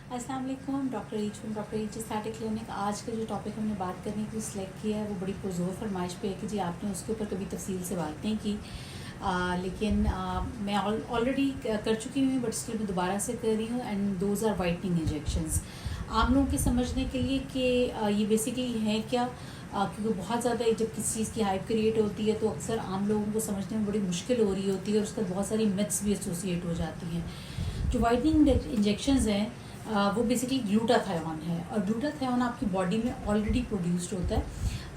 अस्सलाम वालेकुम, doctor each from doctor each aesthetic clinic. आज का जो टॉपिक हमने बात करने के लिए सिलेक्ट किया है वो बड़ी पुरजोर फरमाइश पे है कि जी आपने उसके ऊपर कभी तफसील से बात नहीं की। लेकिन मैं ऑलरेडी कर चुकी हूँ, बट स्टिल मैं दोबारा से कर रही हूँ। And those are whitening injections. आम लोगों के समझने के लिए कि ये बेसिकली है क्या, क्योंकि बहुत ज़्यादा जब किसी चीज़ की हाइप क्रिएट होती है तो अक्सर आम लोगों को समझने में बड़ी मुश्किल हो रही होती है और उसके साथ बहुत सारी मिथ्स भी एसोसिएट हो जाती हैं। जो वाइटनिंग इंजेक्शंस हैं वो बेसिकली ग्लूटाथायोन है, और ग्लूटाथायोन आपकी बॉडी में ऑलरेडी प्रोड्यूस्ड होता है,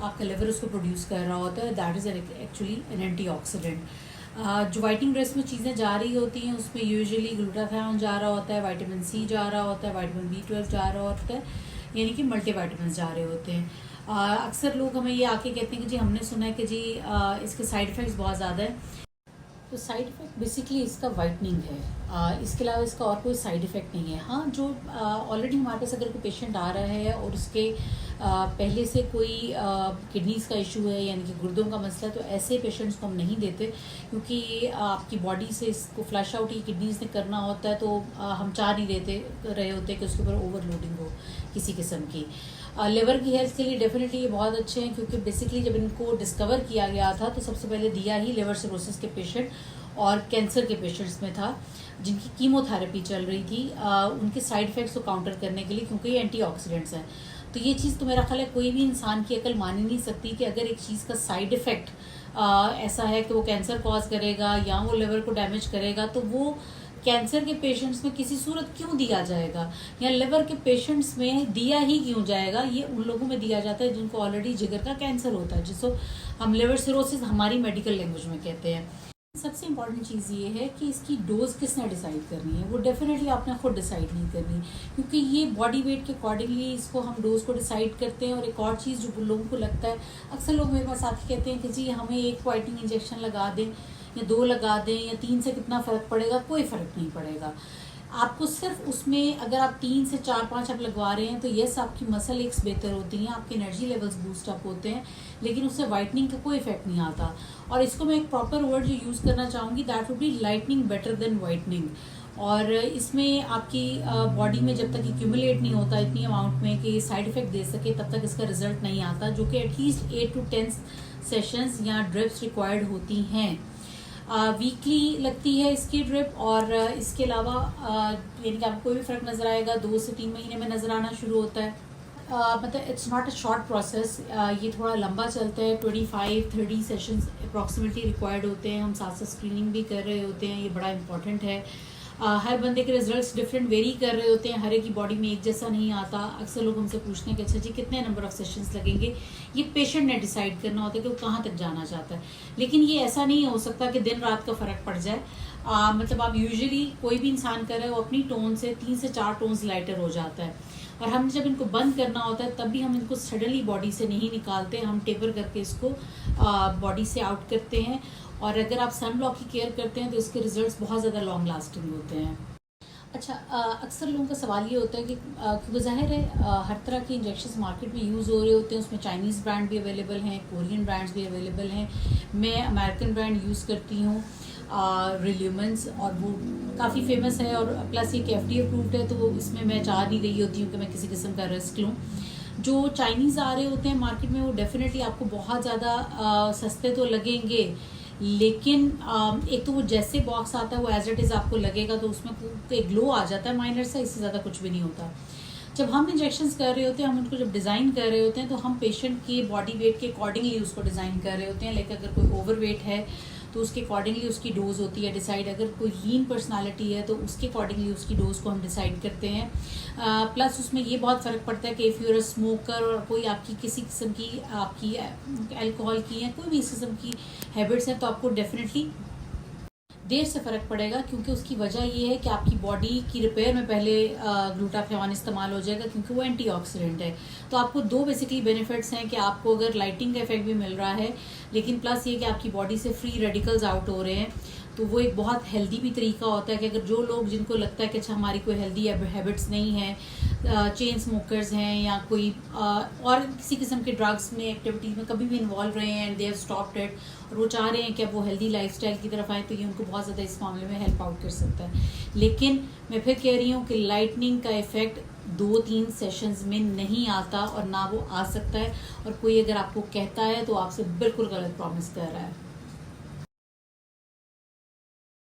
आपका लिवर उसको प्रोड्यूस कर रहा होता है। That is actually an antioxidant. जो वाइटनिंग ड्रेस में चीज़ें जा रही होती हैं उसमें यूजुअली ग्लूटाथायोन जा रहा होता है, विटामिन सी जा रहा होता है, विटामिन B12 जा रहा होता है, यानी कि मल्टीविटामिन जा रहे होते हैं। अक्सर लोग हमें ये आके कहते हैं कि जी हमने सुना है कि जी इसके साइड इफ़ेक्ट्स बहुत ज़्यादा है। तो साइड इफ़ेक्ट बेसिकली इसका वाइटनिंग है, इसके अलावा इसका और कोई साइड इफ़ेक्ट नहीं है। हाँ, जो ऑलरेडी हमारे पास अगर कोई पेशेंट आ रहा है और उसके पहले से कोई किडनीज़ का इशू है, यानी कि गुर्दों का मसला है, तो ऐसे पेशेंट्स को हम नहीं देते, क्योंकि आपकी बॉडी से इसको फ्लश आउट ही किडनीज़ ने करना होता है। तो हम चाह नहीं रहे होते कि उसके ऊपर ओवरलोडिंग हो किसी किस्म की। लिवर की हेल्थ के लिए डेफिनेटली ये बहुत अच्छे हैं, क्योंकि बेसिकली जब इनको डिस्कवर किया गया था तो सबसे पहले दिया ही लिवर सिरोसिस के पेशेंट और कैंसर के पेशेंट्स में था, जिनकी कीमोथेरेपी चल रही थी उनके साइड इफ़ेक्ट्स को काउंटर करने के लिए, क्योंकि ये एंटीऑक्सीडेंट्स हैं। तो ये चीज़ तो मेरा ख्याल है कोई भी इंसान की अकल मान ही नहीं सकती कि अगर एक चीज़ का साइड इफ़ेक्ट ऐसा है कि वो कैंसर कॉज करेगा या वो लिवर को डैमेज करेगा, तो वो कैंसर के पेशेंट्स में किसी सूरत क्यों दिया जाएगा, या लिवर के पेशेंट्स में दिया ही क्यों जाएगा। ये उन लोगों में दिया जाता है जिनको ऑलरेडी जिगर का कैंसर होता है, जिसको हम लिवर सिरोसिस हमारी मेडिकल लैंग्वेज में कहते हैं। सबसे इम्पॉर्टेंट चीज़ ये है कि इसकी डोज किसने डिसाइड करनी है। वो डेफिनेटली आपने खुद डिसाइड नहीं करनी, क्योंकि ये बॉडी वेट के अकॉर्डिंगली इसको हम डोज को डिसाइड करते हैं। और एक और चीज़ जो लोगों को लगता है, अक्सर लोग मेरे पास आके कहते हैं कि जी हमें एक वाइटनिंग इंजेक्शन लगा दें या 2 लगा दें या 3 से कितना फ़र्क पड़ेगा। कोई फ़र्क नहीं पड़ेगा आपको। सिर्फ उसमें अगर आप 3 से 4-5 आप लगवा रहे हैं तो येस आपकी मसल एक्स बेहतर होती हैं, आपके एनर्जी लेवल्स बूस्ट अप होते हैं, लेकिन उससे वाइटनिंग का कोई इफेक्ट नहीं आता। और इसको मैं एक प्रॉपर वर्ड जो यूज़ करना चाहूँगी, that would be lightning better than whitening. और इसमें आपकी बॉडी में जब तक एक्यूमुलेट नहीं होता इतनी अमाउंट में कि साइड इफेक्ट दे सके, तब तक इसका रिजल्ट नहीं आता, जो कि एटलीस्ट 8 to 10 सेशंस या ड्रिप्स रिक्वायर्ड होती हैं। वीकली लगती है इसकी ड्रिप। और इसके अलावा यानी कि आपको कोई भी फ़र्क नज़र आएगा 2 से 3 महीने में नज़र आना शुरू होता है। मतलब it's not a short process, ये थोड़ा लंबा चलता है। 25-30 सेशंस अप्रॉक्सीमेटली रिक्वायर्ड होते हैं। हम साथ साथ स्क्रीनिंग भी कर रहे होते हैं, ये बड़ा इंपॉर्टेंट है। हर बंदे के रिजल्ट्स डिफरेंट वेरी कर रहे होते हैं, हर एक की बॉडी में एक जैसा नहीं आता। अक्सर लोग हमसे पूछते हैं कि अच्छा जी कितने नंबर ऑफ सेशंस लगेंगे। ये पेशेंट ने डिसाइड करना होता है कि वो कहाँ तक जाना चाहता है, लेकिन ये ऐसा नहीं हो सकता कि दिन रात का फ़र्क पड़ जाए। मतलब आप यूजुअली कोई भी इंसान करे वो अपनी टोन से 3 से 4 टोन्स लाइटर हो जाता है। और हम जब इनको बंद करना होता है तब भी हम इनको सडनली बॉडी से नहीं निकालते, हम टेपर करके इसको बॉडी से आउट करते हैं। और अगर आप सन ब्लॉक की केयर करते हैं तो इसके रिजल्ट्स बहुत ज़्यादा लॉन्ग लास्टिंग होते हैं। अच्छा, अक्सर लोगों का सवाल ये होता है कि क्योंकि ज़ाहिर है हर तरह के इंजेक्शंस मार्केट में यूज़ हो रहे होते हैं, उसमें चाइनीज़ ब्रांड भी अवेलेबल हैं, कोरियन ब्रांड्स भी अवेलेबल हैं। मैं अमेरिकन ब्रांड यूज़ करती हूँ, रिल्यूमेंस, और वो काफ़ी फेमस है। और प्लस ये FDA अप्रूव्ड है, तो इसमें मैं चाह नहीं रही होती हूँ कि मैं किसी किस्म का रिस्क लूँ। जो चाइनीज़ आ रहे होते हैं मार्केट में वो डेफिनेटली आपको बहुत ज़्यादा सस्ते तो लगेंगे, लेकिन एक तो वो जैसे बॉक्स आता है वो एज इट इज़ आपको लगेगा, तो उसमें एक ग्लो आ जाता है माइनर सा, इससे ज़्यादा कुछ भी नहीं होता। जब हम इंजेक्शंस कर रहे होते हैं, हम उनको जब डिज़ाइन कर रहे होते हैं, तो हम पेशेंट के बॉडी वेट के अकॉर्डिंगली उसको डिज़ाइन कर रहे होते हैं। लाइक अगर कोई ओवर वेट है तो उसके अकॉर्डिंगली उसकी डोज होती है डिसाइड। अगर कोई लीन पर्सनालिटी है तो उसके अकॉर्डिंगली उसकी डोज को हम डिसाइड करते हैं। प्लस उसमें ये बहुत फ़र्क पड़ता है कि इफ़ यूर अ स्मोकर और कोई आपकी किसी किस्म की आपकी अल्कोहल की या कोई भी इस किस्म की हैबिट्स हैं, तो आपको डेफिनेटली देर से फ़र्क पड़ेगा, क्योंकि उसकी वजह ये है कि आपकी बॉडी की रिपेयर में पहले ग्लूटाथायोन इस्तेमाल हो जाएगा, क्योंकि वो एंटीऑक्सीडेंट है। तो आपको 2 बेसिकली बेनिफिट्स हैं कि आपको अगर लाइटिंग का इफेक्ट भी मिल रहा है, लेकिन प्लस ये कि आपकी बॉडी से फ्री रेडिकल्स आउट हो रहे हैं। तो वो एक बहुत हेल्दी भी तरीका होता है कि अगर जो लोग जिनको लगता है कि अच्छा हमारी कोई हेल्दी हैबिट्स नहीं है, चेन स्मोकर्स हैं या कोई और किसी किस्म के ड्रग्स में एक्टिविटीज़ में कभी भी इन्वॉल्व रहे हैं and they have stopped it, और वो चाह रहे हैं कि अब वो हेल्दी लाइफस्टाइल की तरफ आए, तो ये उनको बहुत ज़्यादा इस मामले में हेल्प आउट कर सकता है। लेकिन मैं फिर कह रही हूँ कि लाइटनिंग का इफ़ेक्ट 2-3 सेशंस में नहीं आता और ना वो आ सकता है, और कोई अगर आपको कहता है तो आपसे बिल्कुल गलत प्रॉमिस कर रहा है।